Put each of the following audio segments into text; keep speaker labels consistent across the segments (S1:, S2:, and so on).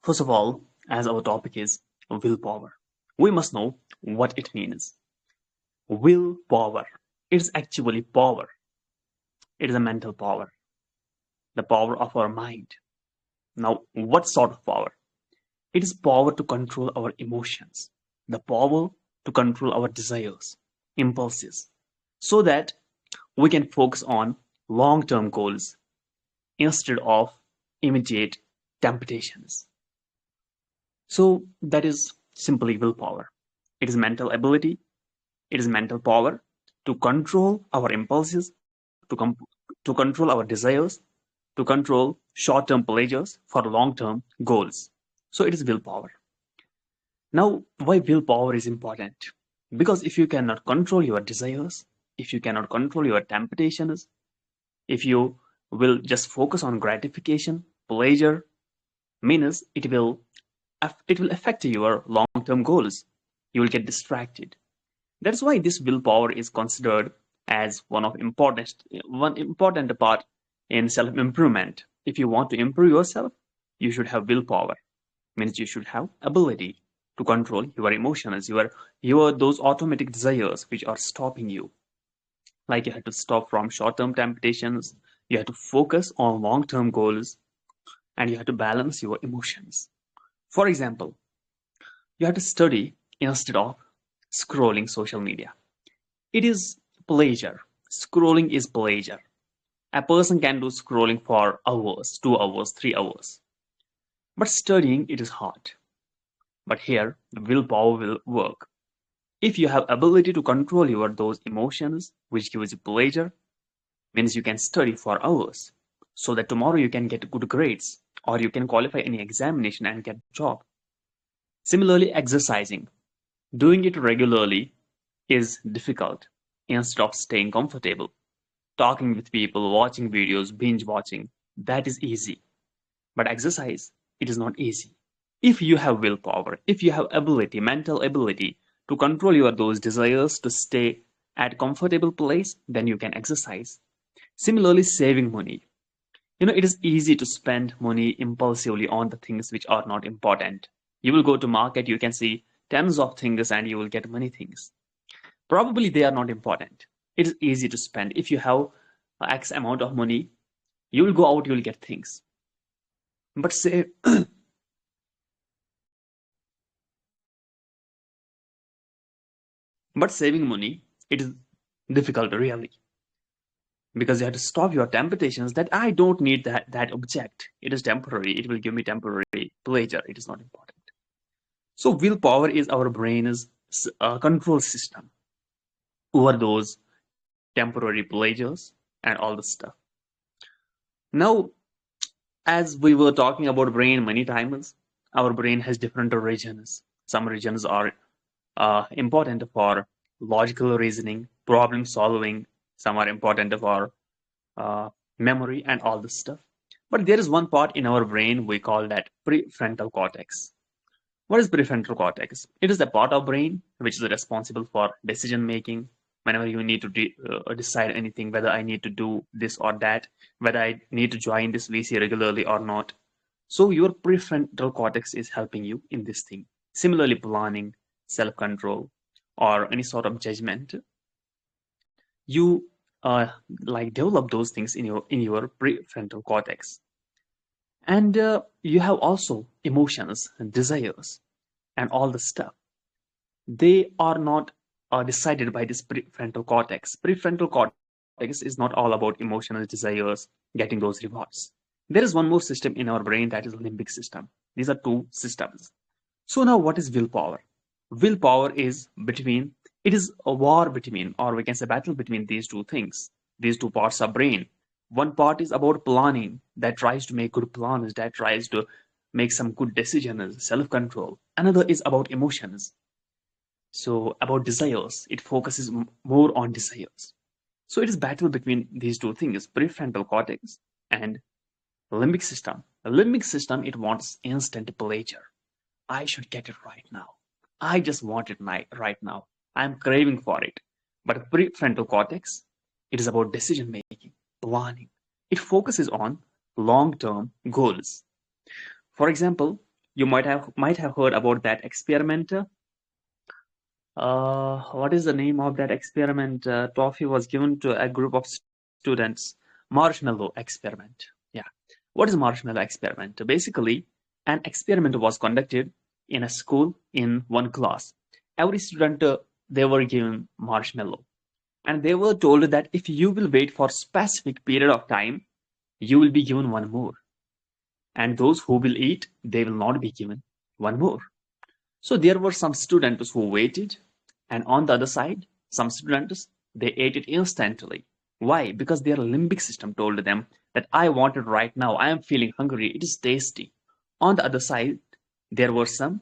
S1: First of all, as our topic is willpower, we must know what it means. Willpower, it's actually power. It is a mental power, the power of our mind. Now, what sort of power? It is power to control our emotions, the power to control our desires, impulses, so that we can focus on long-term goals instead of immediate temptations. So that is simply willpower. It is mental ability, it is mental power to control our impulses, to control our desires, to control short-term pleasures for long-term goals. So it is willpower. Now, why willpower is important? Because if you cannot control your desires, if you cannot control your temptations, if you will just focus on gratification, pleasure, means it will affect your long-term goals. You will get distracted. That's why this willpower is considered as one important part in self-improvement. If you want to improve yourself, you should have willpower. Means you should have ability to control your emotions, your those automatic desires which are stopping you. Like you have to stop from short-term temptations, you have to focus on long-term goals, and you have to balance your emotions. For example, you have to study instead of scrolling social media. It is pleasure. Scrolling is pleasure. A person can do scrolling for hours, 2 hours, 3 hours. But studying, it is hard. But here, willpower will work. If you have ability to control your those emotions, which gives you pleasure, means you can study for hours, so that tomorrow you can get good grades, or you can qualify any examination and get a job. Similarly, exercising. Doing it regularly is difficult instead of staying comfortable. Talking with people, watching videos, binge watching, that is easy. But exercise, it is not easy. If you have willpower, if you have ability, mental ability to control your those desires to stay at comfortable place, then you can exercise. Similarly, saving money. It is easy to spend money impulsively on the things which are not important. You will go to market, you can see tens of things and you will get many things. Probably they are not important. It is easy to spend. If you have X amount of money, you will go out, you will get things. But say, but saving money, it is difficult really. Because you have to stop your temptations that I don't need that object. It is temporary. It will give me temporary pleasure. It is not important. So willpower is our brain's control system over those temporary pleasures and all the stuff. Now, as we were talking about brain many times, our brain has different regions. Some regions are important for logical reasoning, problem solving. Some are important for memory and all this stuff. But there is one part in our brain we call that prefrontal cortex. What is prefrontal cortex? It is the part of brain which is responsible for decision making. Whenever you need to decide anything, whether I need to do this or that, whether I need to join this VC regularly or not. So your prefrontal cortex is helping you in this thing. Similarly, planning, self-control, or any sort of judgment, you like develop those things in your prefrontal cortex. And you have also emotions and desires and all the stuff. They are not decided by this prefrontal cortex. Prefrontal cortex is not all about emotional desires, getting those rewards. There is one more system in our brain, that is limbic system. These are two systems. So now what is willpower? Willpower is it is a war between, or we can say battle between these two things, these two parts of brain. One part is about planning, that tries to make good plans, that tries to make some good decisions, self-control. Another is about emotions. So about desires, it focuses more on desires. So it is battle between these two things, prefrontal cortex and limbic system. The limbic system, it wants instant pleasure. I should get it right now. I just want it right now. I'm craving for it. But prefrontal cortex, it is about decision making, planning. It focuses on long-term goals. For example, You might have heard about that experiment. What is the name of that experiment? Toffee was given to a group of students. Marshmallow experiment. Yeah. What is marshmallow experiment? Basically, an experiment was conducted in a school in one class. Every student they were given marshmallow, and they were told that if you will wait for specific period of time, you will be given one more, and those who will eat, they will not be given one more. So there were some students who waited, and on the other side, some students they ate it instantly. Why? Because their limbic system told them that I want it right now. I am feeling hungry. It is tasty. On the other side, there were some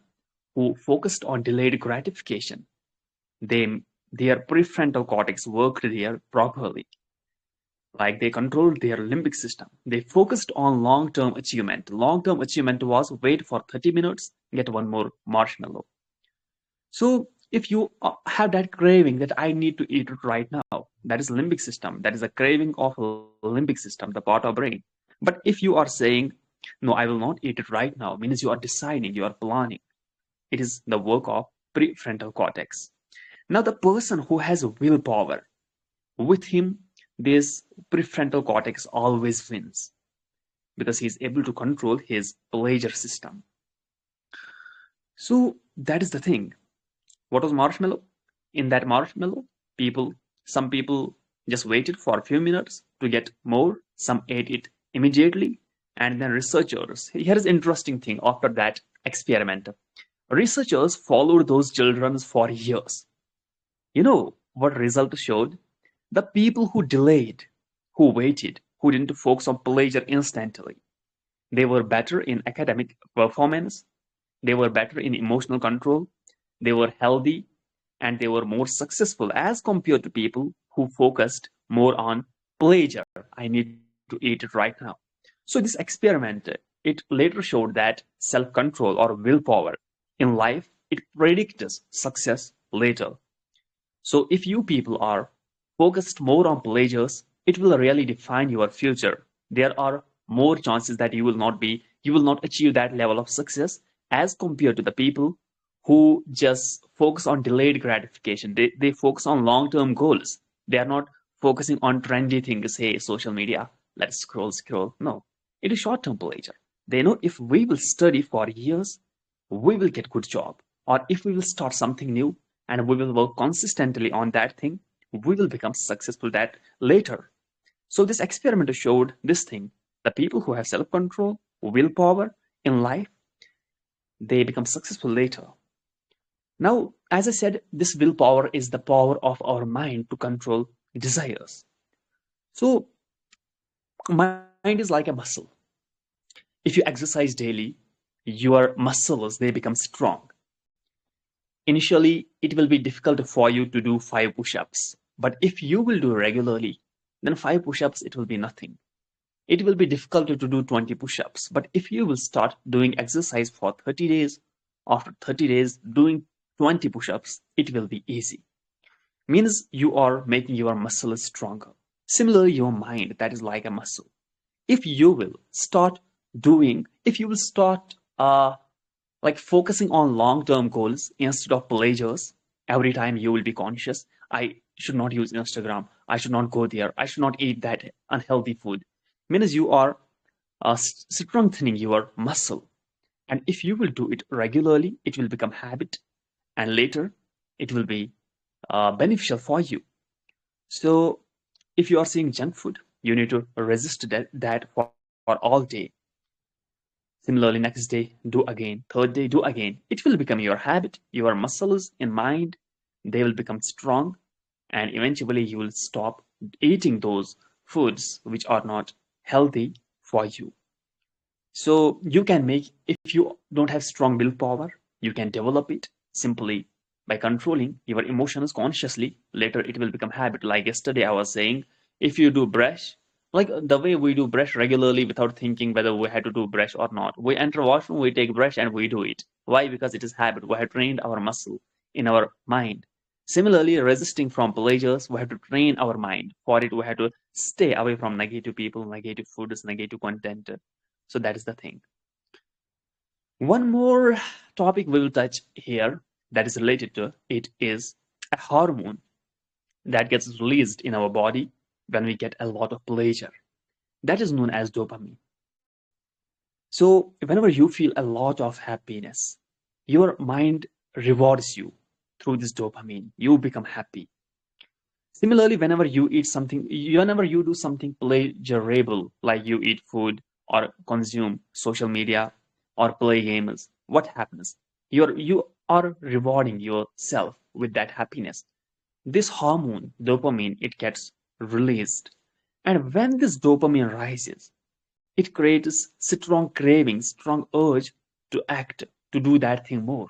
S1: who focused on delayed gratification. They, their prefrontal cortex worked there properly. Like they controlled their limbic system. They focused on long-term achievement. Long-term achievement was wait for 30 minutes, get one more marshmallow. So if you have that craving that I need to eat it right now, that is limbic system. That is a craving of limbic system, the part of brain. But if you are saying, no, I will not eat it right now, means you are deciding, you are planning. It is the work of prefrontal cortex. Now the person who has willpower, with him, this prefrontal cortex always wins because he is able to control his pleasure system. So that is the thing. What was marshmallow? In that marshmallow, people, some people just waited for a few minutes to get more. Some ate it immediately. And then researchers, here is interesting thing after that experiment. Researchers followed those children for years. You know what result showed? The people who delayed, who waited, who didn't focus on pleasure instantly, they were better in academic performance, they were better in emotional control, they were healthy, and they were more successful as compared to people who focused more on pleasure. I need to eat it right now. So this experiment, it later showed that self-control or willpower in life, it predicts success later. So if you people are focused more on pleasures, it will really define your future. There are more chances that you will not achieve that level of success as compared to the people who just focus on delayed gratification. They focus on long-term goals. They are not focusing on trendy things, hey, social media, let's scroll. No, it is short-term pleasure. They know if we will study for years, we will get good job. Or if we will start something new and we will work consistently on that thing, we will become successful that later. So this experiment showed this thing. The people who have self-control, willpower in life, they become successful later. Now, as I said, this willpower is the power of our mind to control desires. So mind is like a muscle. If you exercise daily, your muscles, they become strong. Initially, it will be difficult for you to do 5 push-ups. But if you will do regularly, then 5 push-ups, it will be nothing. It will be difficult to do 20 push-ups. But if you will start doing exercise for 30 days, after 30 days, doing 20 push-ups, it will be easy. Means you are making your muscles stronger. Similarly, your mind, that is like a muscle. If you will start if you will start like focusing on long-term goals instead of pleasures, every time you will be conscious, I should not use Instagram, I should not go there, I should not eat that unhealthy food. Means you are strengthening your muscle. And if you will do it regularly, it will become habit, and later it will be beneficial for you. So if you are seeing junk food, you need to resist that for all day. Similarly, next day, do again. Third day, do again. It will become your habit. Your muscles in mind, they will become strong. And eventually, you will stop eating those foods which are not healthy for you. So you can if you don't have strong willpower, you can develop it simply by controlling your emotions consciously. Later, it will become habit. Like yesterday, I was saying, if you do brush, like the way we do brush regularly without thinking whether we had to do brush or not. We enter washroom, we take brush and we do it. Why? Because it is habit. We have trained our muscle in our mind. Similarly, resisting from pleasures, we have to train our mind. For it, we have to stay away from negative people, negative foods, negative content. So that is the thing. One more topic we will touch here that is related to it is a hormone that gets released in our body when we get a lot of pleasure. That is known as dopamine. So, whenever you feel a lot of happiness, your mind rewards you through this dopamine. You become happy. Similarly, whenever you do something pleasurable, like you eat food or consume social media or play games, what happens? You are rewarding yourself with that happiness. This hormone, dopamine, it gets released. And when this dopamine rises, it creates strong craving, strong urge to act, to do that thing more.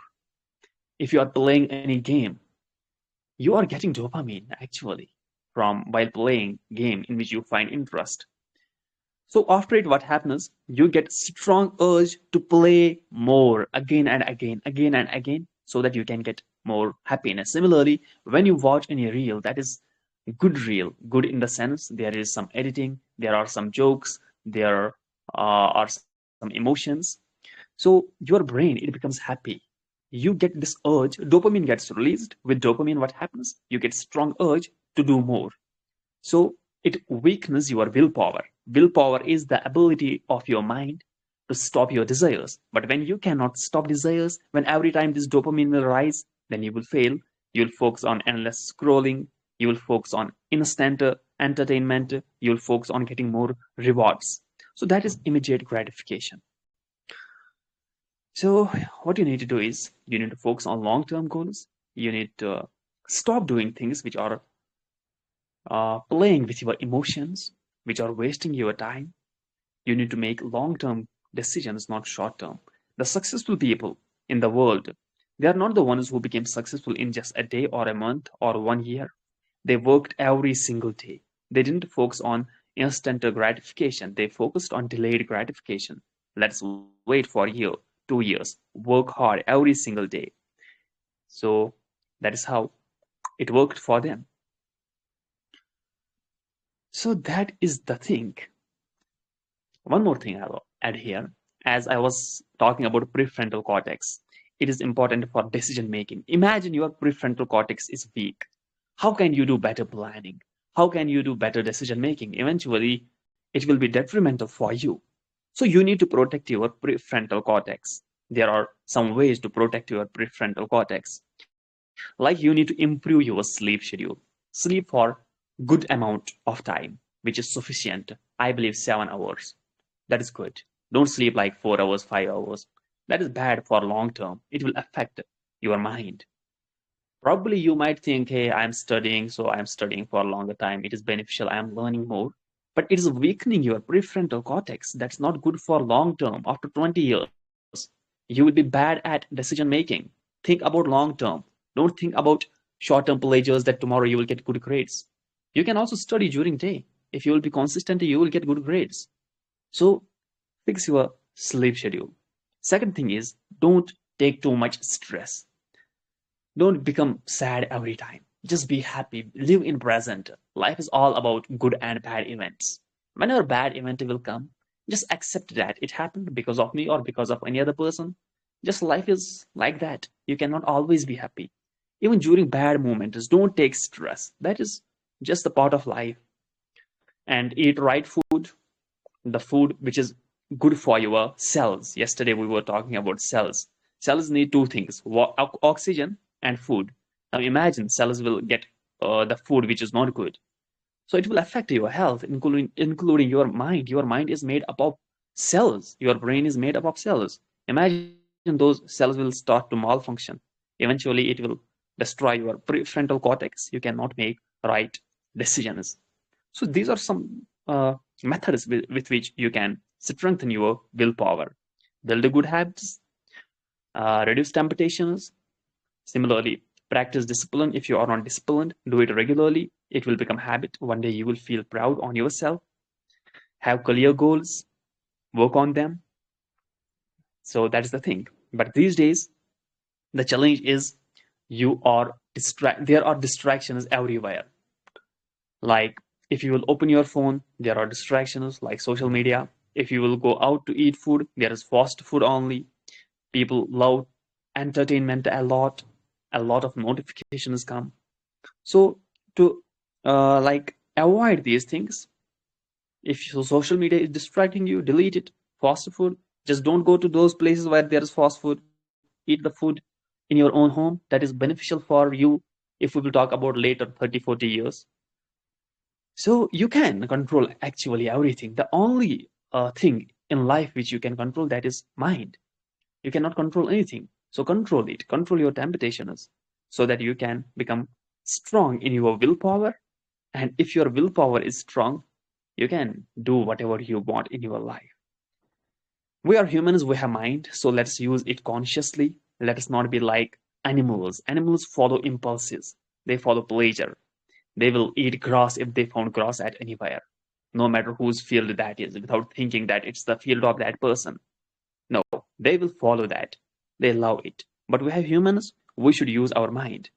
S1: If you are playing any game, you are getting dopamine actually from while playing game in which you find interest. So after it, what happens? You get strong urge to play more again and again, again and again, so that you can get more happiness. Similarly, when you watch any reel that is good reel, good in the sense there is some editing, there are some jokes, there are some emotions. So your brain, it becomes happy. You get this urge, dopamine gets released. With dopamine, what happens? You get strong urge to do more. So it weakens your willpower. Willpower is the ability of your mind to stop your desires. But when you cannot stop desires, when every time this dopamine will rise, then you will fail. You'll focus on endless scrolling. You will focus on instant entertainment. You'll focus on getting more rewards. So that is immediate gratification. So what you need to do is you need to focus on long-term goals. You need to stop doing things which are playing with your emotions, which are wasting your time. You need to make long-term decisions, not short-term. The successful people in the world, they are not the ones who became successful in just a day or a month or 1 year. They worked every single day. They didn't focus on instant gratification. They focused on delayed gratification. Let's wait for a year, 2 years, work hard every single day. So that is how it worked for them. So that is the thing. One more thing I'll add here. As I was talking about prefrontal cortex, it is important for decision making. Imagine your prefrontal cortex is weak. How can you do better planning? How can you do better decision making? Eventually, it will be detrimental for you. So you need to protect your prefrontal cortex. There are some ways to protect your prefrontal cortex. Like you need to improve your sleep schedule. Sleep for good amount of time, which is sufficient. I believe 7 hours. That is good. Don't sleep like 4 hours, 5 hours. That is bad for long term. It will affect your mind. Probably you might think, hey, I'm studying, so I'm studying for a longer time. It is beneficial. I'm learning more. But it is weakening your prefrontal cortex. That's not good for long term. After 20 years, you will be bad at decision making. Think about long term. Don't think about short term pleasures that tomorrow you will get good grades. You can also study during day. If you will be consistent, you will get good grades. So fix your sleep schedule. Second thing is don't take too much stress. Don't become sad every time. Just be happy. Live in present. Life is all about good and bad events. Whenever bad event will come, just accept that it happened because of me or because of any other person. Just life is like that. You cannot always be happy. Even during bad moments, don't take stress. That is just a part of life. And eat right food, the food which is good for your cells. Yesterday we were talking about cells. Cells need two things, oxygen and food. Now imagine cells will get the food which is not good. So it will affect your health, including your mind. Your mind is made up of cells. Your brain is made up of cells. Imagine those cells will start to malfunction. Eventually, it will destroy your prefrontal cortex. You cannot make right decisions. So these are some methods with which you can strengthen your willpower. Build good habits, reduce temptations. Similarly, practice discipline. If you are not disciplined, do it regularly. It will become habit. One day you will feel proud on yourself. Have clear goals, work on them. So that's the thing. But these days, the challenge is there are distractions everywhere. Like if you will open your phone, there are distractions like social media. If you will go out to eat food, there is fast food only. People love entertainment a lot of notifications come. So to like avoid these things, if social media is distracting you, delete it. Fast food, just don't go to those places where there is fast food. Eat the food in your own home. That is beneficial for you if we will talk about later 30, 40 years. So you can control actually everything. The only thing in life which you can control, that is mind. You cannot control anything. So control it. Control your temptations so that you can become strong in your willpower. And if your willpower is strong, you can do whatever you want in your life. We are humans, we have mind, so let's use it consciously. Let us not be like animals. Animals follow impulses, they follow pleasure. They will eat grass if they found grass at anywhere, no matter whose field that is, without thinking that it's the field of that person. No, they will follow that. They love it. But we have humans, we should use our mind.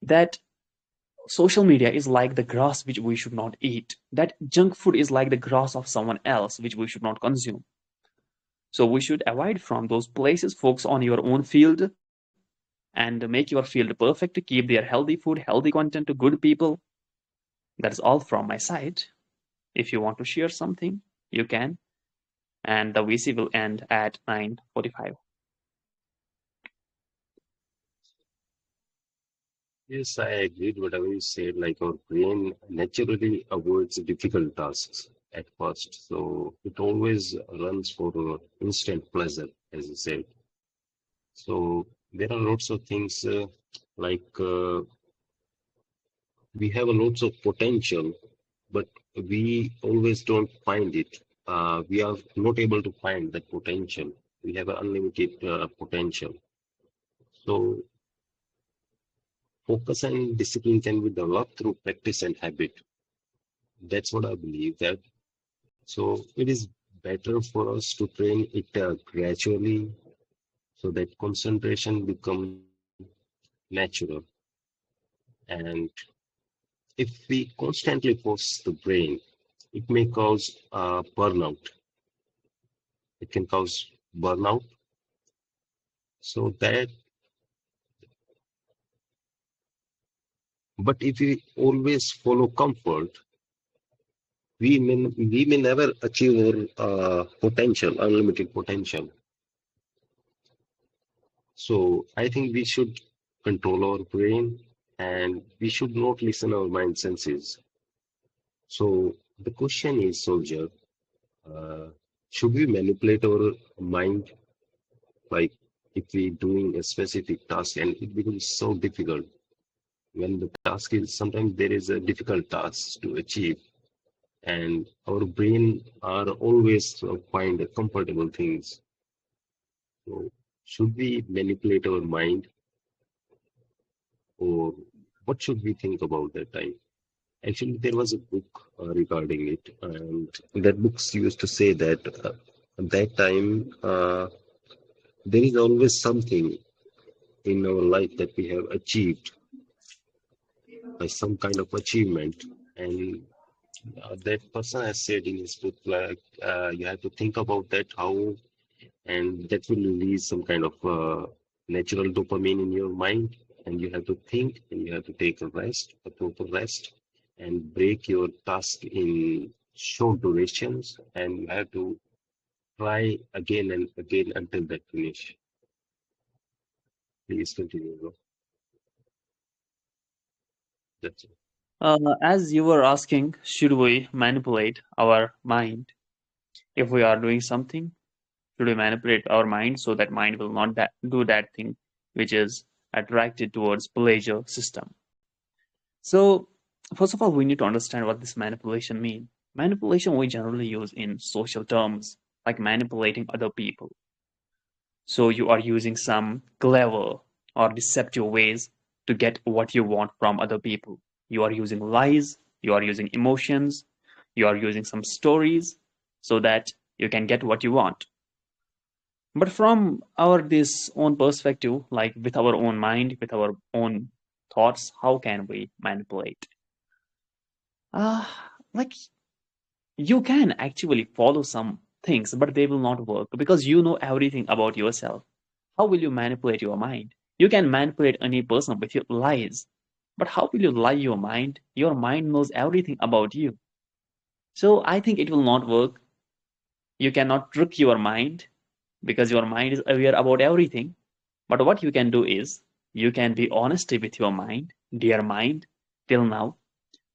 S1: That social media is like the grass which we should not eat. That junk food is like the grass of someone else which we should not consume. So we should avoid from those places, focus on your own field and make your field perfect, keep their healthy food, healthy content to good people. That is all from my side. If you want to share something, you can. And the VC will end at 9:45.
S2: Yes, I agree with whatever you said. Like our brain naturally avoids difficult tasks at first. So it always runs for instant pleasure, as you said. So there are lots of things like we have a lots of potential, but we always don't find it. We are not able to find that potential. We have an unlimited potential. So focus and discipline can be developed through practice and habit. That's what I believe that. So it is better for us to train it gradually so that concentration become natural. And if we constantly force the brain, it may cause burnout. It can cause burnout. So that, but if we always follow comfort, we may never achieve our potential, unlimited potential. So I think we should control our brain and we should not listen our mind senses. So the question is, soldier, uh, should we manipulate our mind? Like if we doing a specific task and it becomes so difficult when the task is sometimes there is a difficult task to achieve and our brain are always find comfortable things. So should we manipulate our mind or what should we think about that time? Actually, there was a book regarding it, and that books used to say that at that time there is always something in our life that we have achieved by some kind of achievement, and that person has said in his book like you have to think about that how, and that will release some kind of natural dopamine in your mind, and you have to think and you have to take a rest, a proper rest, and break your task in short durations, and you have to try again and again until that finish. Please continue, bro. That's it.
S1: As you were asking, should we manipulate our mind if we are doing something? Should we manipulate our mind so that mind will not do that thing which is attracted towards pleasure system? So, first of all, we need to understand what this manipulation means. Manipulation we generally use in social terms, like manipulating other people. So you are using some clever or deceptive ways to get what you want from other people. You are using lies, you are using emotions, you are using some stories so that you can get what you want. But from our this own perspective, like with our own mind, with our own thoughts, how can we manipulate? Like you can actually follow some things, but they will not work because you know everything about yourself. How will you manipulate your mind? You can manipulate any person with your lies. But how will you lie your mind? Your mind knows everything about you. So I think it will not work. You cannot trick your mind because your mind is aware about everything. But what you can do is you can be honest with your mind. Dear mind, till now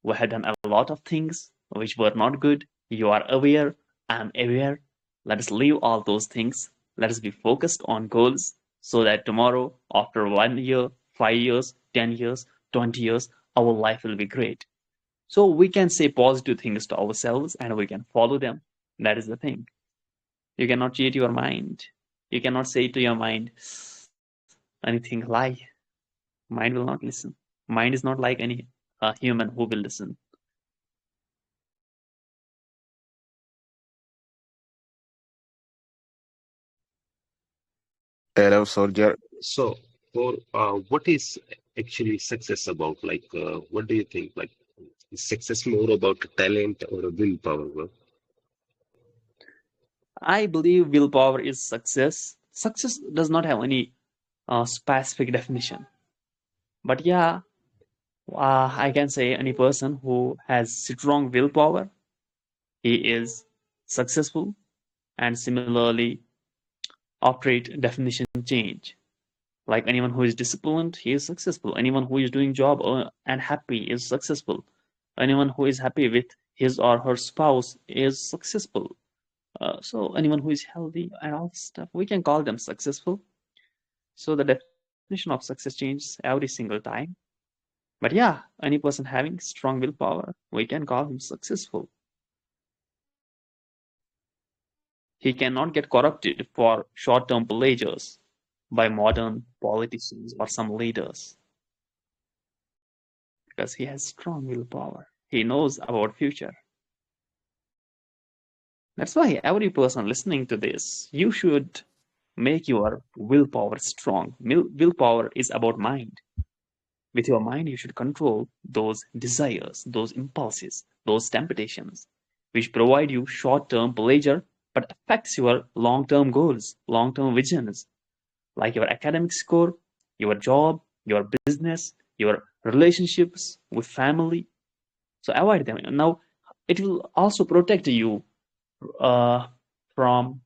S1: we have done a lot of things which were not good. You are aware, I am aware. Let us leave all those things. Let us be focused on goals so that tomorrow, after 1 year, 5 years, 10 years, 20 years, our life will be great. So we can say positive things to ourselves and we can follow them. That is the thing. You cannot cheat your mind. You cannot say to your mind anything lie. Mind will not listen. Mind is not like any human who will listen.
S3: Hello, soldier.
S2: So, for what is actually success about? Like, what do you think? Like, is success more about talent or a willpower? Bro?
S1: I believe willpower is success. Success does not have any specific definition. But yeah, I can say any person who has strong willpower, he is successful. And similarly, after it, definition change. Like anyone who is disciplined, he is successful. Anyone who is doing job and happy is successful. Anyone who is happy with his or her spouse is successful. So anyone who is healthy and all this stuff, we can call them successful. So the definition of success changes every single time. But yeah, any person having strong willpower, we can call him successful. He cannot get corrupted for short-term pleasures by modern politicians or some leaders because he has strong willpower. He knows about future. That's why every person listening to this, you should make your willpower strong. Willpower is about mind. With your mind, you should control those desires, those impulses, those temptations, which provide you short-term pleasure but affects your long-term goals, long-term visions, like your academic score, your job, your business, your relationships with family. So avoid them. Now, it will also protect you uh, from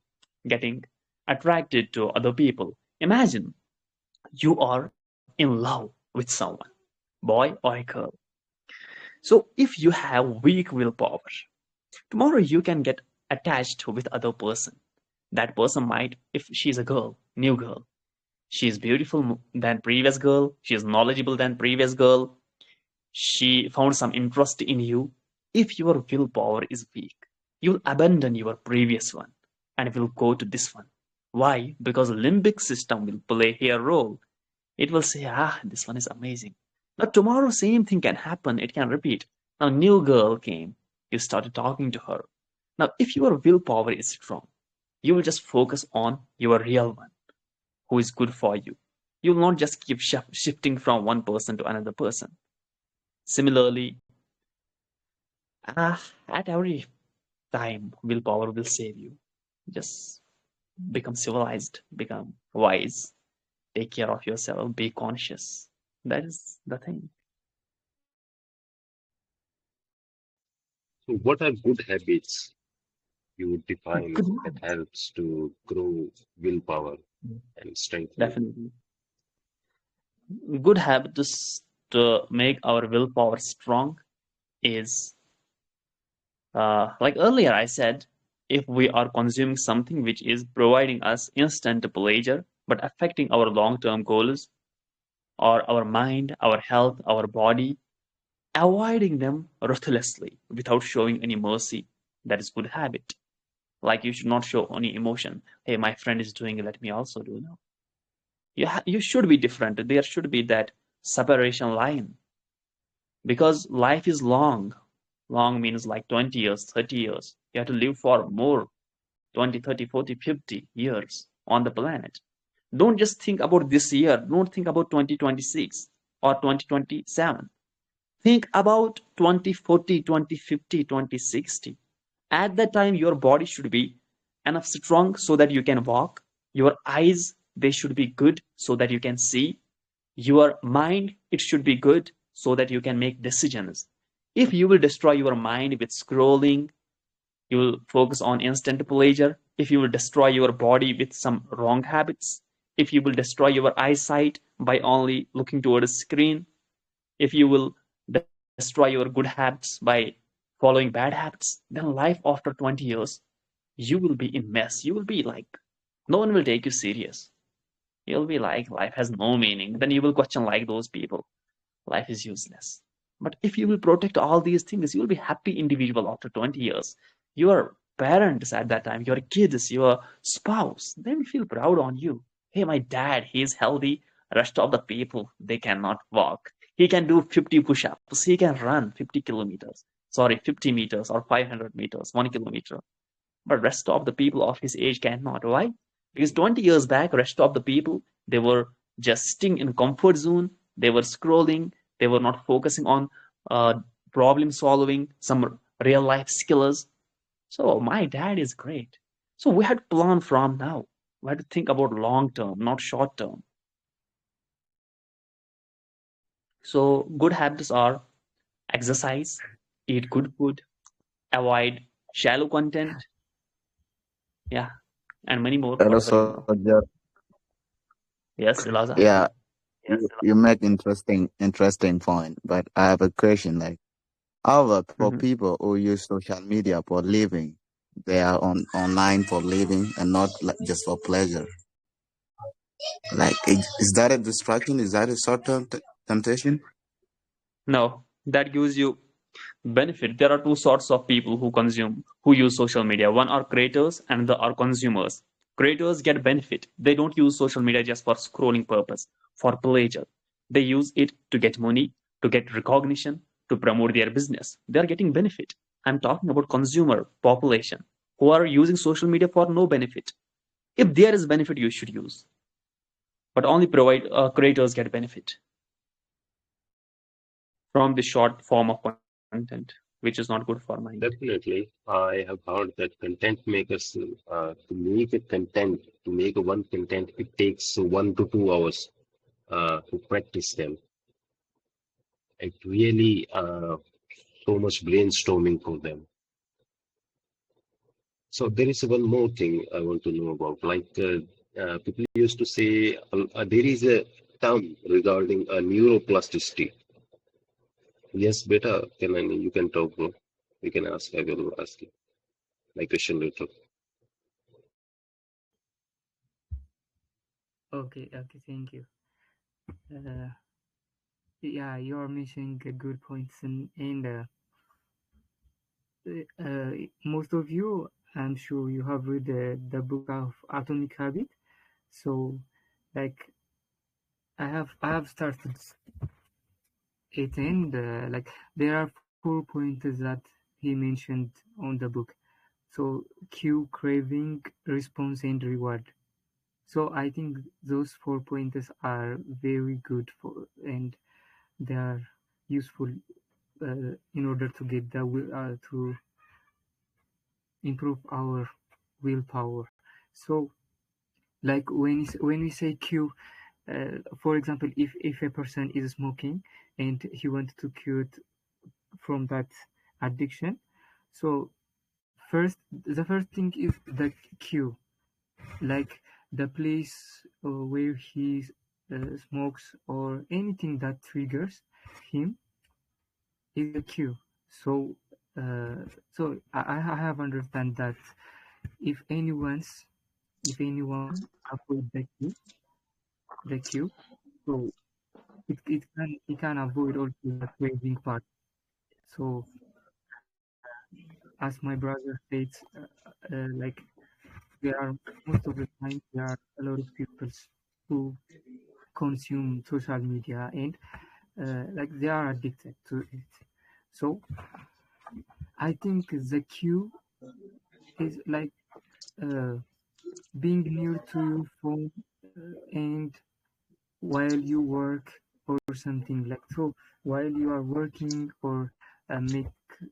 S1: getting attracted to other people. Imagine you are in love with someone, boy or a girl. So if you have weak willpower, tomorrow you can get attached with other person. That person might, if she's a girl, new girl, she is beautiful than previous girl, she is knowledgeable than previous girl, she found some interest in you. If your willpower is weak, you'll abandon your previous one and will go to this one. Why? Because limbic system will play here role. It will say, this one is amazing. Now tomorrow same thing can happen, it can repeat. Now new girl came, you started talking to her. Now if your willpower is strong, you will just focus on your real one who is good for you. You will not just keep shifting from one person to another person. Similarly, at every time, willpower will save you. Just become civilized, become wise, take care of yourself, be conscious. That is the thing.
S2: So, what are good habits you would define
S1: Good
S2: that
S1: night.
S2: helps to grow willpower and strengthen it?
S1: Definitely. Good habits to make our willpower strong is like earlier I said, if we are consuming something which is providing us instant pleasure but affecting our long-term goals or our mind, our health, our body, avoiding them ruthlessly without showing any mercy, that is good habit. Like you should not show any emotion. Hey, my friend is doing it, let me also do now. You should be different. There should be that separation line because life is long. Long means like 20 years, 30 years. You have to live for more 20, 30, 40, 50 years on the planet. Don't just think about this year. Don't think about 2026 or 2027. Think about 2040, 2050, 2060. At that time, your body should be enough strong so that you can walk. Your eyes they should be good so that you can see. Your mind, it should be good so that you can make decisions. If you will destroy your mind with scrolling, you will focus on instant pleasure. If you will destroy your body with some wrong habits, if you will destroy your eyesight by only looking toward a screen, if you will destroy your good habits by following bad habits, then life after 20 years, you will be in mess. You will be like, no one will take you serious. You'll be like, life has no meaning. Then you will question like those people. Life is useless. But if you will protect all these things, you will be happy individual after 20 years. Your parents at that time, your kids, your spouse, they will feel proud on you. Hey, my dad, he is healthy. Rest of the people, they cannot walk. He can do 50 push-ups. He can run 50 kilometers. Sorry, 50 meters or 500 meters, 1 kilometer. But rest of the people of his age cannot. Why? Because 20 years back, rest of the people, they were just sitting in comfort zone. They were scrolling. They were not focusing on uh, problem solving, some real life skills. So my dad is great. So we had to plan from now. We had to think about long term, not short term. So good habits are exercise, eat good food, avoid shallow content, yeah, and many more,
S3: And
S1: whatever you
S3: also,
S1: know.
S3: just,
S1: Yes, Ilaza.
S3: yeah, you make interesting point. But I have a question. Like, however, for
S1: Mhm.
S3: people who use social media for living, they are online for living and not like just for pleasure. Like, is that a distraction? Is that a short-term temptation?
S1: No, that gives you benefit. There are two sorts of people who use social media. One are creators and the are consumers. Creators get benefit. They don't use social media just for scrolling purpose, for pleasure. They use it to get money, to get recognition, to promote their business. They are getting benefit. I'm talking about consumer population who are using social media for no benefit. If there is benefit, you should use, but only provide creators get benefit from the short form of content, which is not good for mind.
S2: Definitely, I have heard that content makers, to make a content, to make a one content, it takes 1 to 2 hours to practice them. It really so much brainstorming for them. So there is one more thing I want to know about. Like people used to say, there is a term regarding neuroplasticity. Yes, beta, you can talk, bro. You can ask. I will ask you my question later.
S4: Okay, thank you. Uh, yeah, you are mentioning good points, and most of you, I'm sure you have read the book of Atomic Habit. So, like, I have started it, and like there are 4 pointers that he mentioned on the book. So, cue, craving, response, and reward. So I think those 4 pointers are very good for, and they are useful in order to get the will to improve our willpower. So, like when we say cue, for example, if a person is smoking and he wants to cure it from that addiction, so the first thing is the cue, like the place where he smokes or anything that triggers him is the cue. So, I have understand that if anyone's if anyone avoid the cue, so it can avoid also the craving part. So, as my brother states, like there are most of the time there are a lot of people who consume social media, and like they are addicted to it. So I think the cue is like uh, being near to your phone and while you work or something like so while you are working or make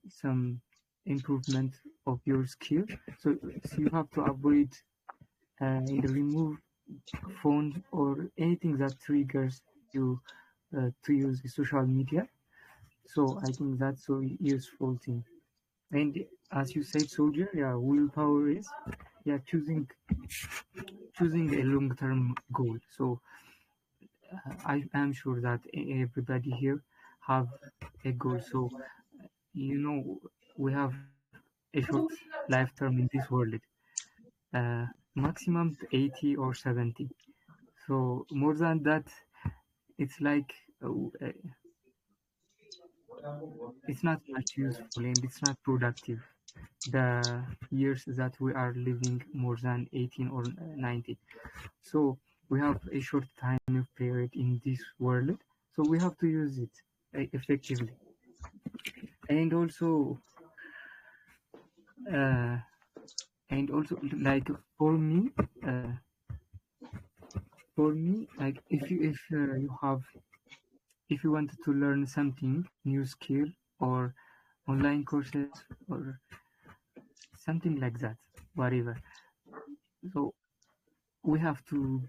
S4: some improvement of your skill, so you have to avoid and remove phone or anything that triggers you to use social media. So I think that's a useful thing. And as you said, soldier, yeah, willpower is yeah choosing a long term goal. So I am sure that everybody here have a goal. So you know we have a short lifetime in this world, maximum 80 or 70. So more than that, it's like it's not much useful and it's not productive. The years that we are living more than 18 or 19. So we have a short time of period in this world. So we have to use it effectively. And also, uh, like uh, like if you wanted to learn something new skill or online courses or something like that, whatever. So we have to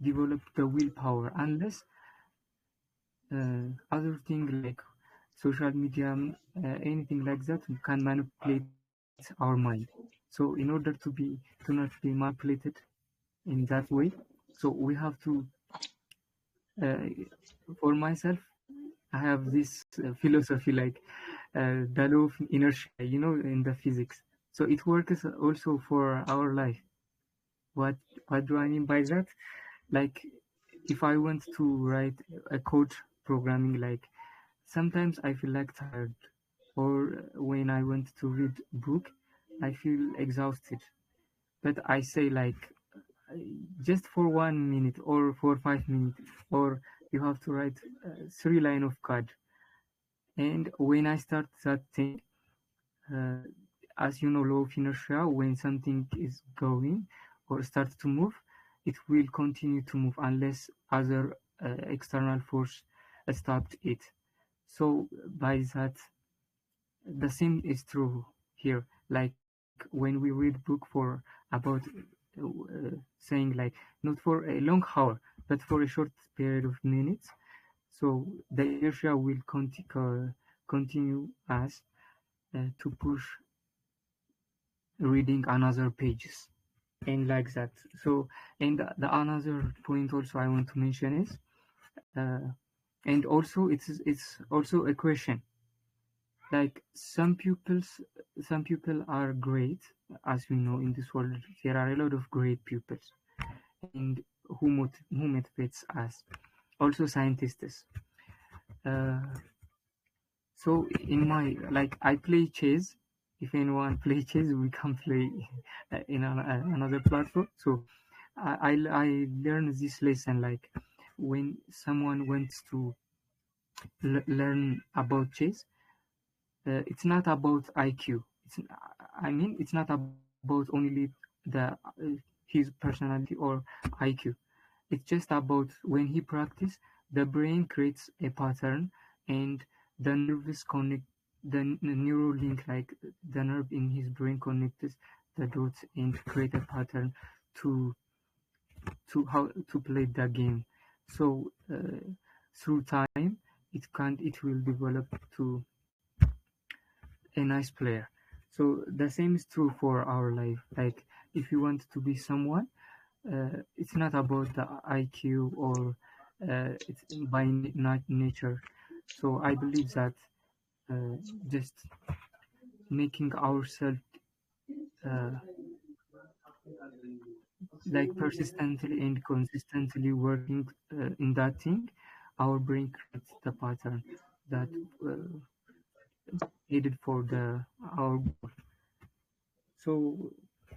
S4: develop the willpower unless other thing like social media, anything like that can manipulate our mind. So in order to not be manipulated in that way, so we have to uh, for myself I have this philosophy like the law of inertia, in the physics. So it works also for our life. What do I mean by that? Like if I want to write a code programming, like sometimes I feel like tired, or when I want to read book, I feel exhausted. But I say like just for 1 minute or for 5 minutes, or you have to write 3 line of code. And when I start that thing, uh, as you know, law of inertia, when something is going or starts to move, it will continue to move unless other external force stopped it. So by that, the same is true here. Like when we read book for about saying like not for a long hour, but for a short period of minutes. So the inertia will continue us to push reading another pages and like that. So and the another point also I want to mention is uh, and also it's also a question. Like some people are great, as we know in this world there are a lot of great pupils and who motivates us. Also scientists. Uh, so in my like I play chess. If anyone play chess, we can play in another platform. So I learned this lesson like when someone wants to learn about chess, it's not about IQ. It's not about only the his personality or IQ. It's just about when he practice, the brain creates a pattern, and the nerves connect the neural link, like the nerve in his brain connects the dots and create a pattern to how to play the game. So through time, it will develop to a nice player. So the same is true for our life. Like if you want to be someone, it's not about the IQ or it's by not nature. So I believe that uh, just making ourselves uh, like persistently and consistently working in that thing, our brain creates the pattern that uh, needed for the our goal. So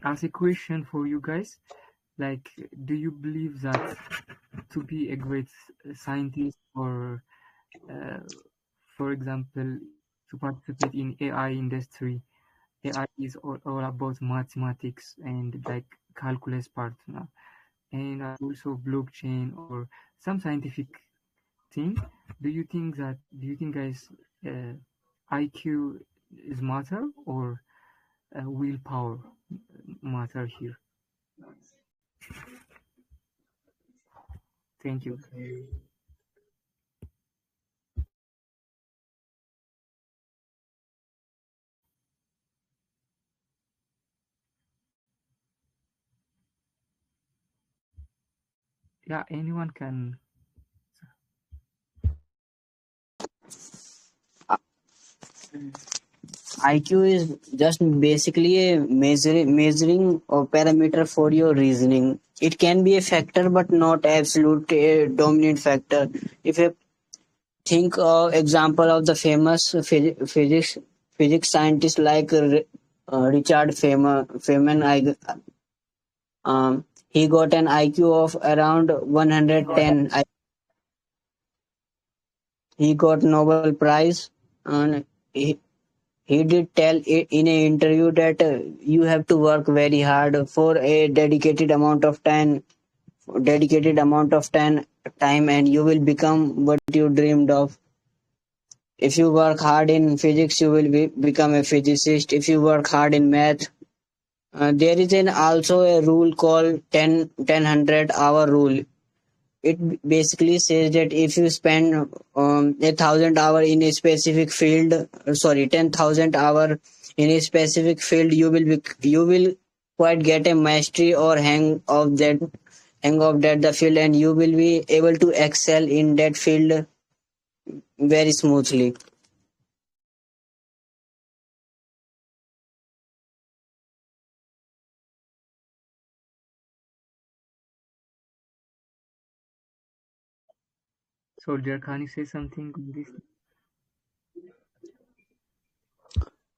S4: as a question for you guys, like, do you believe that to be a great scientist or, uh, for example, to participate in AI industry, AI is all about mathematics and like calculus part now, and also blockchain or some scientific thing. Do you think guys IQ is matter or willpower matter here? Thank you. Yeah, anyone can.
S5: IQ is just basically a measuring or parameter for your reasoning. It can be a factor, but not absolute a dominant factor. If you think of example of the famous physics scientists like Richard Feynman, he got an IQ of around 110. He got Nobel Prize, and he did tell in an interview that you have to work very hard for a dedicated amount of time, and you will become what you dreamed of. If you work hard in physics, you will become a physicist. If you work hard in math, there is also a rule called 10 100 hour rule. It basically says that if you spend 1,000 hour in a specific field, 10,000 hour in a specific field, you will quite get a mastery or hang of that the field, and you will be able to excel in that field very smoothly.
S4: Soldier, can you say something on this?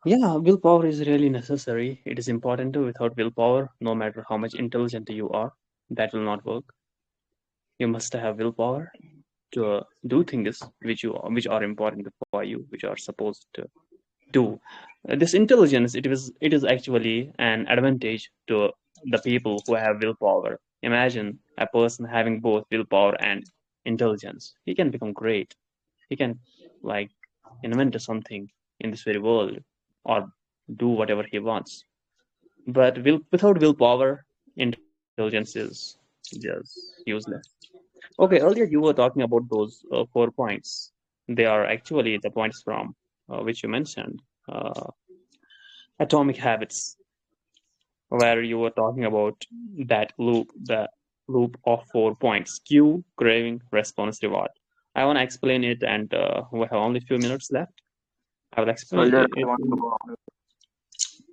S1: Yeah, willpower is really necessary. It is important too. Without willpower, no matter how much intelligent you are, that will not work. You must have willpower to do things which are important for you, which are supposed to do. This intelligence, it is actually an advantage to the people who have willpower. Imagine a person having both willpower and intelligence. He can become great. He can like invent something in this very world or do whatever he wants. But without willpower, intelligence is just useless. Okay, earlier you were talking about those 4 points. They are actually the points from which you mentioned, uh, atomic habits, where you were talking about that loop, the loop of 4 points: cue, craving, response, reward. I want to explain it, and we have only a few minutes left. I will explain
S6: Soldier, I
S1: it.
S6: want to go.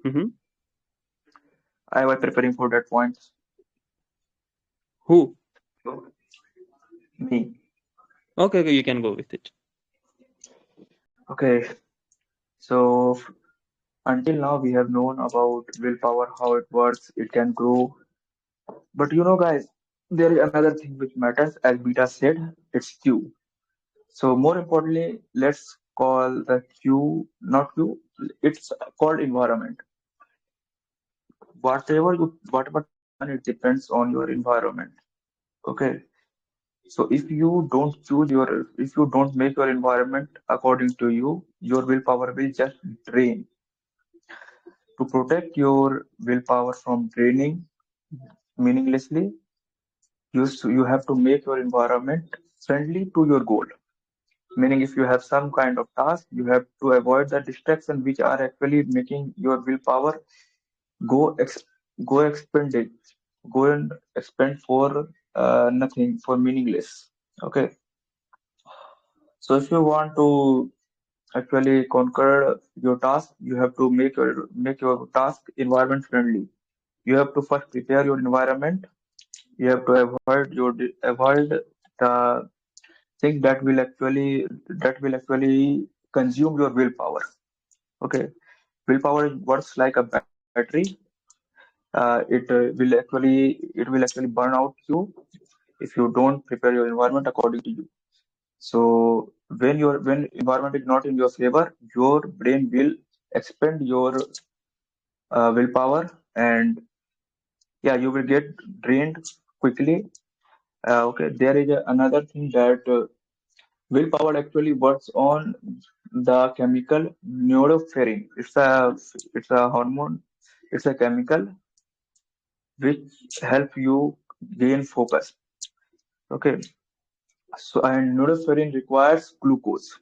S1: Mm-hmm.
S6: I was preparing for that point.
S1: Who?
S6: So, me.
S1: Okay, okay, you can go with it.
S6: Okay. So until now we have known about willpower, how it works, it can grow. But guys, there is another thing which matters, as Beta said, it's Q. So more importantly, let's call the Q not Q, it's called environment. Whatever thing you learn, it depends on your environment. Okay. So if you don't make your environment according to you, your willpower will just drain. To protect your willpower from draining meaninglessly, you have to make your environment friendly to your goal. Meaning, if you have some kind of task, you have to avoid the distractions which are actually making your willpower go ex- go expend it, go and expend for nothing, for meaningless. Okay. So if you want to actually conquer your task, you have to make your task environment friendly. You have to first prepare your environment. You have to avoid the things that will actually consume your willpower. Okay, willpower works like a battery. It will actually burn out you if you don't prepare your environment according to you. So when environment is not in your favor, your brain will expend your willpower, and yeah, you will get drained quickly. Okay, there is another thing that willpower actually works on the chemical norepinephrine. It's a hormone. It's a chemical which help you gain focus. Okay, So and norepinephrine requires glucose.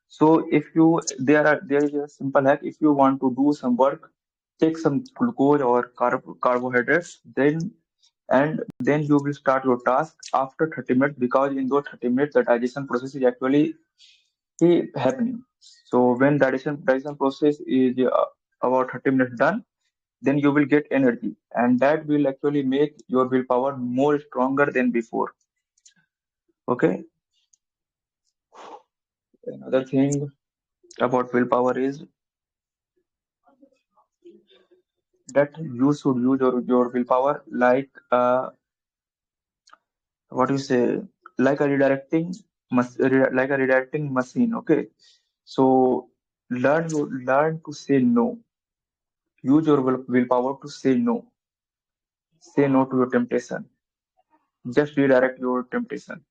S6: So if you there is a simple hack. If you want to do some work, take some glucose or carbohydrates, then you will start your task after 30 minutes, because in those 30 minutes the digestion process is actually happening. So when digestion process is about 30 minutes done, then you will get energy, and that will actually make your willpower more stronger than before. Okay. Another thing about willpower is that you should use your willpower like what you say, like a like a redirecting machine. Okay. So learn to say no. Use your willpower to say no to your temptation. Just redirect your temptation.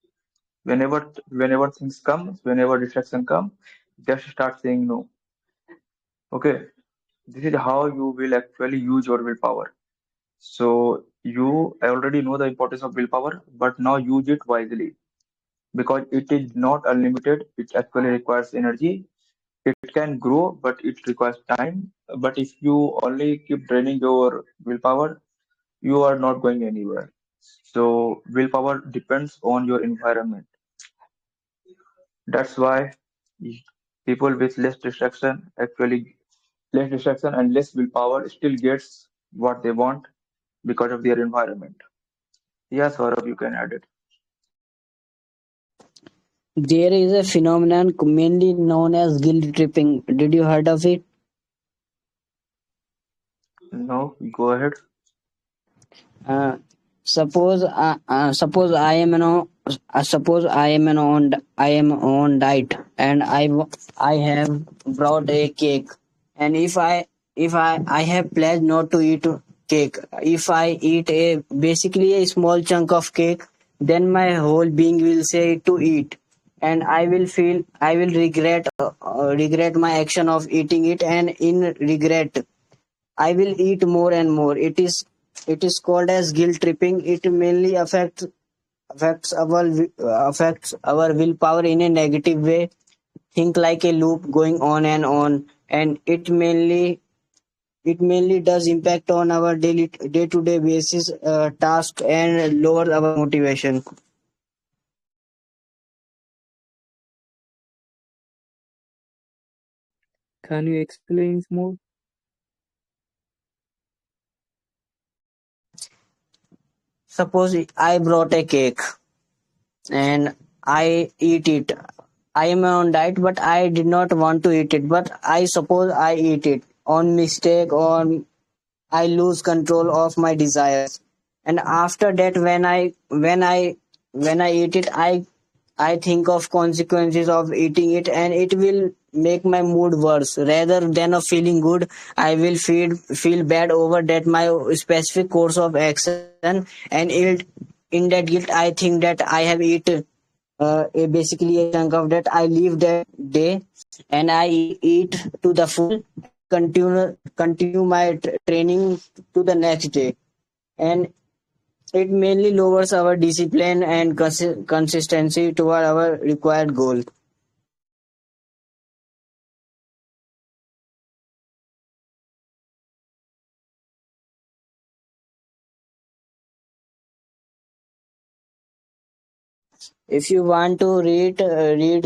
S6: Whenever things come, whenever distraction come, just start saying no. Okay. This is how you will actually use your willpower. So you already know the importance of willpower, but now use it wisely, because it is not unlimited. It actually requires energy. It can grow, but it requires time. But if you only keep draining your willpower, you are not going anywhere. So willpower depends on your environment. That's why people with less distraction and less willpower still gets what they want because of their environment. Yes, Saurabh, you can add it.
S5: There is a phenomenon mainly known as guilt tripping. Did you heard of it?
S6: No, go ahead.
S5: Uh, suppose I am suppose I am on diet, and I have brought a cake, and if I have pledged not to eat cake. If I eat a basically a small chunk of cake, then my whole being will say to eat, and I will regret my action of eating it, and in regret I will eat more and more. It is called as guilt tripping. It mainly affects our willpower in a negative way. Think like a loop going on, and it mainly does impact on our daily day to day basis task and lower our motivation.
S4: Can you explain more?
S5: Suppose I brought a cake and I eat it. I am on diet, but I did not want to eat it. But I suppose I eat it on mistake, or I lose control of my desires. And after that, when I eat it, I think of consequences of eating it, and it will make my mood worse rather than of feeling good. I will feel bad over that my specific course of action, and in that guilt I think that I have eaten basically a chunk of that. I leave that day and I eat to the full and continue my training to the next day. And it mainly lowers our discipline and consistency toward our required goal. If you want to read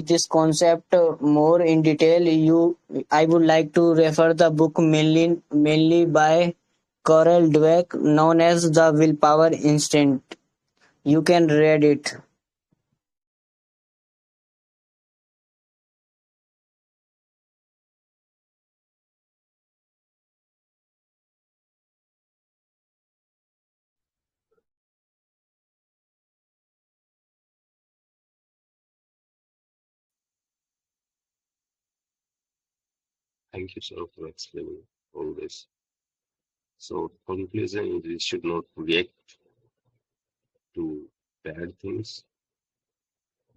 S5: this concept more in detail, you I would like to refer the book mainly by Carol Dweck, known as The Willpower Instinct. You can read it.
S2: Thank you, sir, for explaining all this. So, conclusion is we should not react to bad things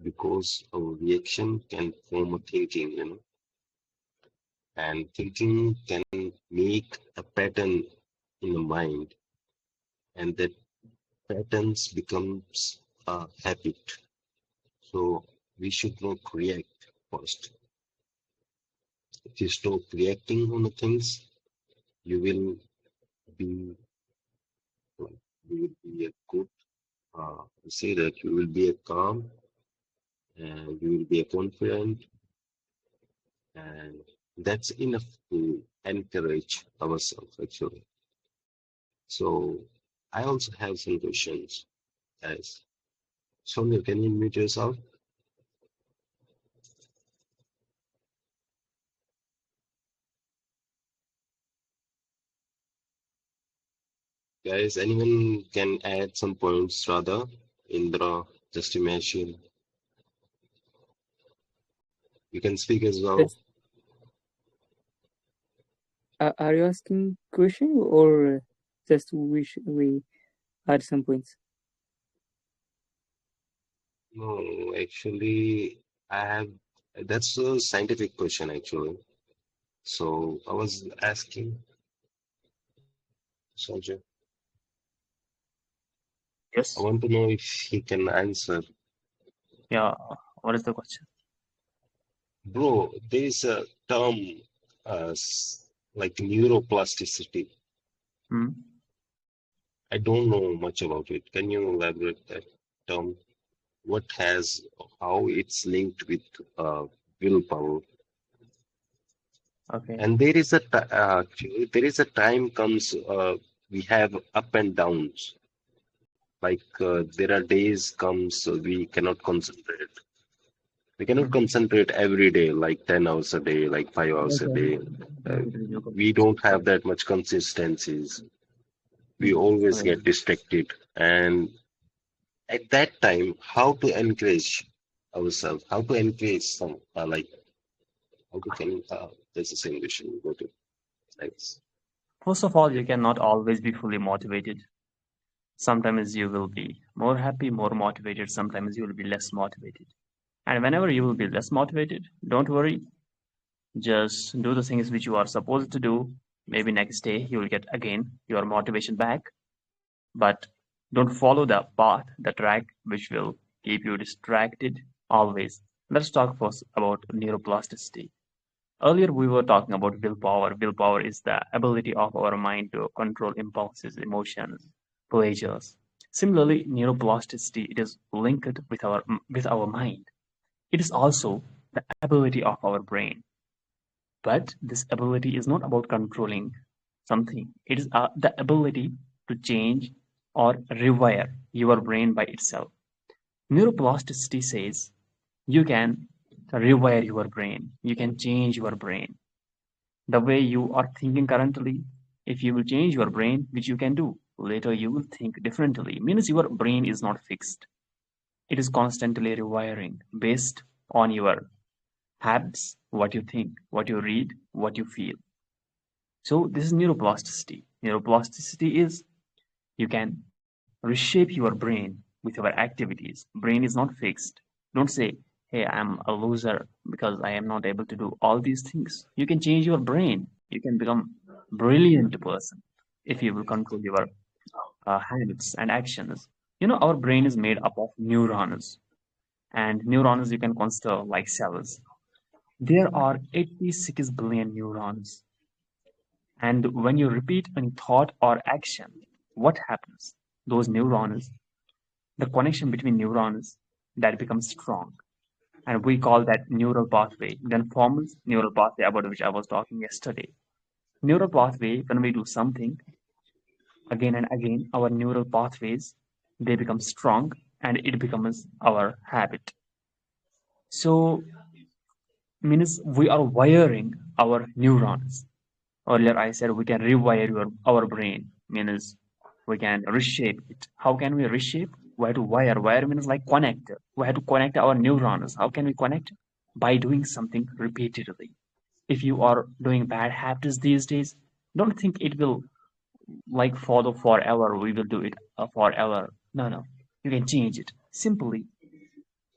S2: because our reaction can form a thinking, and thinking can make a pattern in the mind, and that patterns becomes a habit. So we should not react first. If you stop reacting on the things, you will be like, you will be a good, say that you will be a calm and you will be a confident, and that's enough to encourage ourselves actually. So I also have some questions, guys. Sonia, can you mute yourself? Guys, anyone can add some points rather. Indra, just imagine. You can speak as well.
S4: Yes. Are you asking question or just we add some points?
S2: No, actually, I have that's a scientific question actually. So I was asking Sanjay, I
S1: Yes.
S2: want to know if he can answer.
S1: Yeah. What is the question?
S2: Bro, there is a term like neuroplasticity.
S1: Hmm?
S2: I don't know much about it. Can you elaborate that term? What has, how it's linked with willpower?
S1: Okay.
S2: And there is a time comes we have up and downs. Like there are days comes we cannot concentrate. We cannot
S1: Mhm.
S2: concentrate every day, like 10 hours a day, like 5 hours a
S1: Okay.
S2: day. Uh,
S1: Basically, you
S2: we
S1: complete.
S2: don't have
S1: Correct.
S2: that much consistencies. We
S1: Mm.
S2: always
S1: Okay.
S2: get distracted. And at that time, how to encourage ourselves, how to encourage some, like, how to can, that's the same question. Go to next.
S1: First of all, you cannot always be fully motivated. Sometimes you will be more happy, more motivated. Sometimes you will be less motivated. And whenever you will be less motivated, don't worry. Just do the things which you are supposed to do. Maybe next day you will get again your motivation back. But don't follow the path, the track which will keep you distracted always. Let's talk first about neuroplasticity. Earlier, we were talking about willpower. Willpower is the ability of our mind to control impulses, emotions, pleasures. Similarly, neuroplasticity it is linked with our mind. It is also the ability of our brain. But this ability is not about controlling something. It is the ability to change or rewire your brain by itself. Neuroplasticity says you can rewire your brain. You can change your brain the way you are thinking currently. If you will change your brain, which you can do, later you will think differently. Means your brain is not fixed. It is constantly rewiring based on your habits, what you think, what you read, what you feel. So this is neuroplasticity. Neuroplasticity is you can reshape your brain with your activities. Brain is not fixed. Don't say, hey, I'm a loser because I am not able to do all these things. You can change your brain. You can become brilliant person if you will control your habits and actions. You know, our brain is made up of neurons, and neurons you can consider like cells. There are 86 billion neurons, and when you repeat any thought or action, what happens? Those neurons, the connection between neurons, that becomes strong, and we call that neural pathway. Then forms neural pathway about which I was talking yesterday. Neural pathway, when we do something again and again, our neural pathways they become strong, and it becomes our habit. So means we are wiring our neurons. Earlier I said we can rewire our brain, means we can reshape it. How can we reshape? We have to wire. Wire means like connect. We have to connect our neurons. How can we connect? By doing something repeatedly. If you are doing bad habits these days, don't think it will like follow forever. We will do it forever. No, no. You can change it. Simply,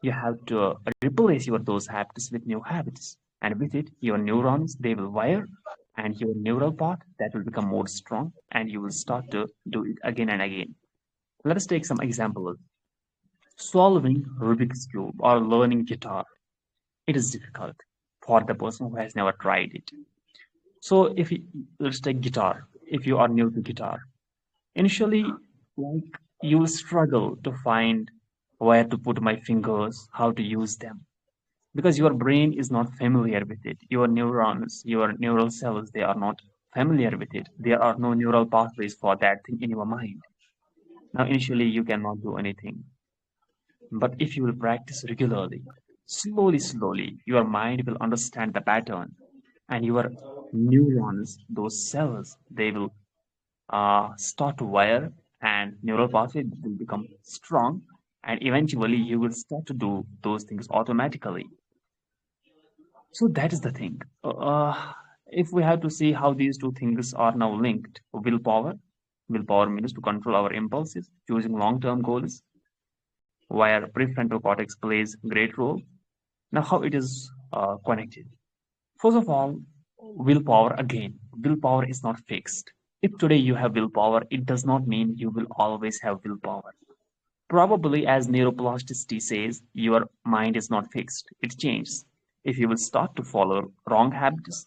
S1: you have to replace your those habits with new habits, and with it your neurons they will wire, and your neural path that will become more strong, and you will start to do it again and again. Let us take some examples. Solving Rubik's Cube or learning guitar, it is difficult for the person who has never tried it. So if you, let's take guitar. If you are new to guitar, initially, like you will struggle to find where to put my fingers, how to use them, because your brain is not familiar with it. Your neurons, your neural cells, they are not familiar with it. There are no neural pathways for that thing in your mind. Now, initially, you cannot do anything. But if you will practice regularly, slowly, your mind will understand the pattern, and your neurons, those cells, they will start to wire, and neural pathway will become strong, and eventually you will start to do those things automatically. So that is the thing. If we have to see how these two things are now linked, willpower means to control our impulses, choosing long-term goals, where prefrontal cortex plays great role. Now, how it is connected? First of all, willpower again. Willpower is not fixed. If today you have willpower, it does not mean you will always have willpower. Probably, as neuroplasticity says, your mind is not fixed, it changes. If you will start to follow wrong habits,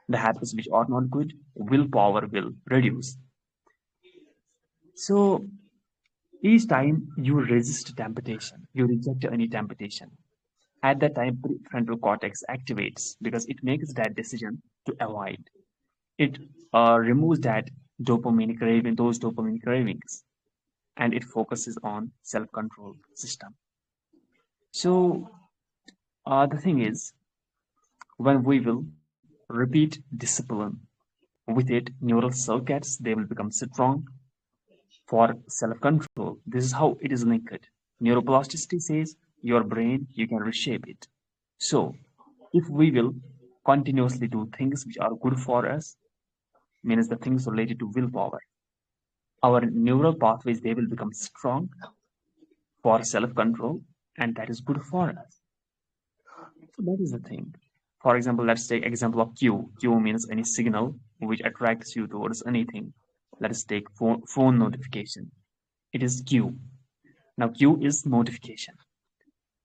S1: the habits which are not good, willpower will reduce. So, each time you resist temptation, you reject any temptation, at that time, prefrontal cortex activates because it makes that decision to avoid. It removes that those dopamine cravings, and it focuses on self-control system. So the thing is, when we will repeat discipline with it, neural circuits they will become strong for self-control. This is how it is linked. Neuroplasticity says your brain you can reshape it. So if we will continuously do things which are good for us, means the things related to willpower, our neural pathways they will become strong for self-control, and that is good for us. So that is the thing. For example, let's take example of cue. Cue means any signal which attracts you towards anything. Let us take phone notification. It is cue. Now cue is notification.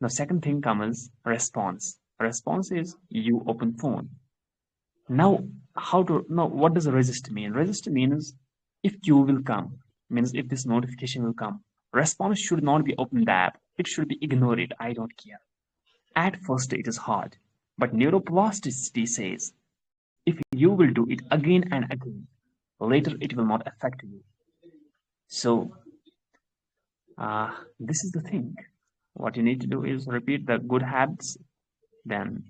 S1: Now second thing comes response. Response is you open phone. Now, what does resist mean? Resist means if Q will come, means if this notification will come, response should not be open the app. It should be ignore it. I don't care. At first, it is hard, but neuroplasticity says if you will do it again and again, later it will not affect you. So, this is the thing. What you need to do is repeat the good habits, then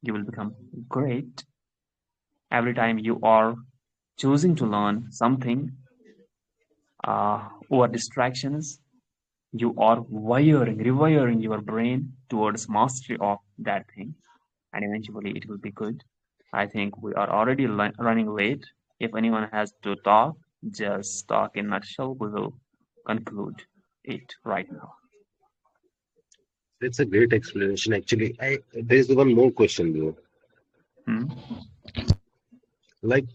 S1: you will become great. Every time you are choosing to learn something or distractions, you are rewiring your brain towards mastery of that thing, and eventually it will be good. I think we are already running late. If anyone has to talk, just talk in nutshell. We will conclude it right now.
S2: That's a great explanation. Actually, there's one more question though.
S1: Hmm?
S2: Like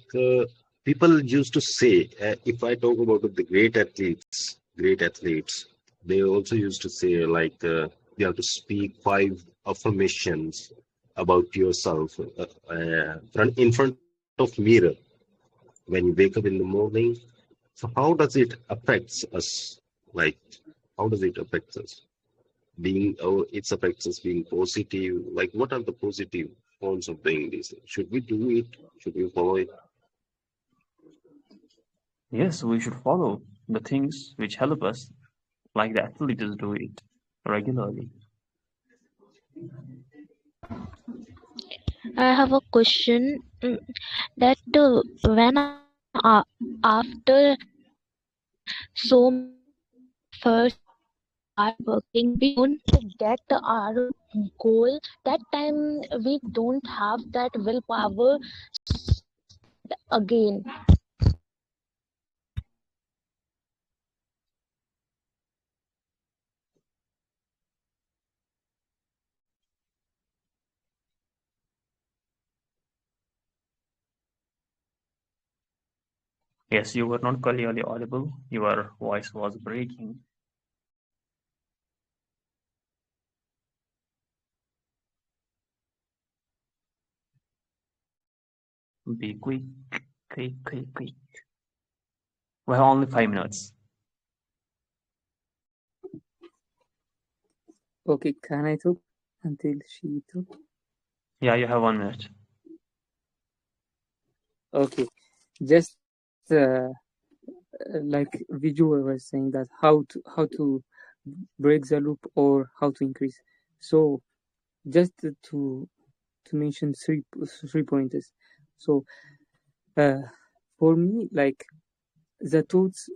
S2: people used to say, if I talk about the great athletes, they also used to say like you have to speak 5 affirmations about yourself in front of mirror when you wake up in the morning. So how does it affects us? Like how does it affect us? Being oh, it affects us being positive. Like what are the positive forms of doing this? Should we do it? Should we follow it?
S1: Yes, we should follow the things which help us, like the athletes do it regularly.
S7: I have a question that when after so many efforts we start working, we don't get our goal. That time we don't have that willpower again.
S1: Yes, you were not clearly audible. Your voice was breaking. Be quick, quick, quick, quick. We have only 5 minutes.
S4: Okay, can I talk until she talk?
S1: Yeah, you have 1 minute.
S4: Okay, just like Vijay was saying that how to break the loop or how to increase. So just to mention three pointers. So for me, like the thoughts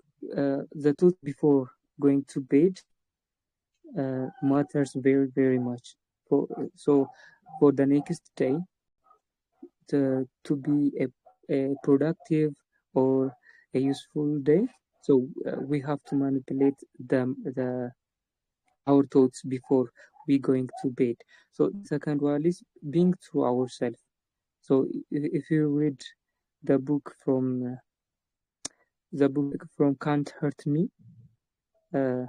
S4: before going to bed matters very much. So for the next day to be a productive or a useful day, so we have to manipulate the our thoughts before we going to bed. So the second one is being true ourselves. So if you read the book from Can't Hurt Me, uh,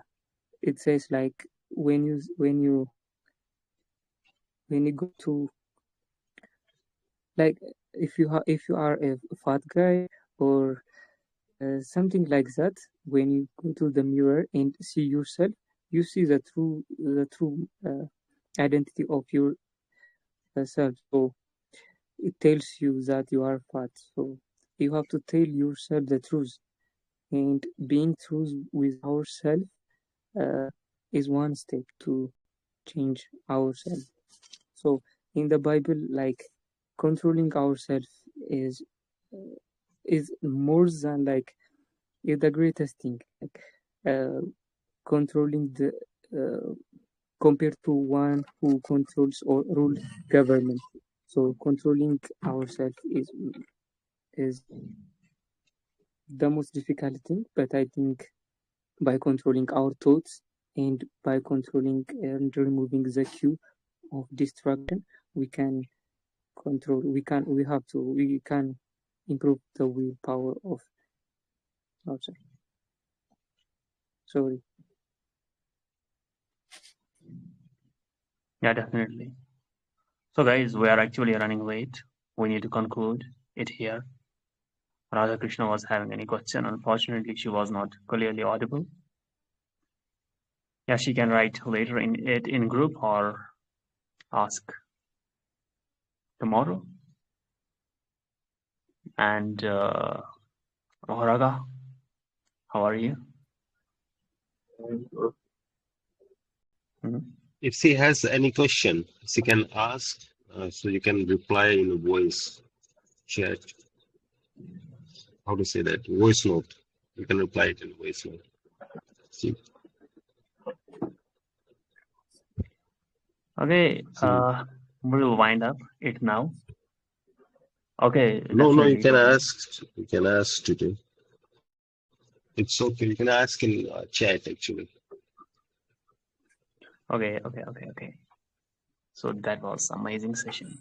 S4: it says like when you go to, like, if you are a fat guy or something like that, when you go to the mirror and see yourself, you see the true identity of your self. So it tells you that you are fat. So you have to tell yourself the truth, and being true with ourselves uh, is one step to change ourselves. So in the Bible, like, controlling ourselves is is more than like is the greatest thing. Like controlling the compared to one who controls or rules government. So controlling ourselves is the most difficult thing. But I think by controlling our thoughts and by controlling and removing the cue of distraction, we can control. We can improve the willpower of ourselves. Sorry.
S1: Yeah, definitely. So, guys, we are actually running late. We need to conclude it here. Radha Krishna was having any question. Unfortunately, she was not clearly audible. Yeah, she can write later in group or ask tomorrow. And Mohoraga, how are you? Mhm.
S2: If she has any question, she can ask, so you can reply in a voice chat. How to say that? Voice note. You can reply it in voice note. See,
S1: Okay,
S2: see.
S1: we'll wind up it now. Okay,
S2: No, no, you
S1: definitely.
S2: can ask. You can ask today. It's okay. You can ask in chat actually.
S1: Okay. So that was amazing session.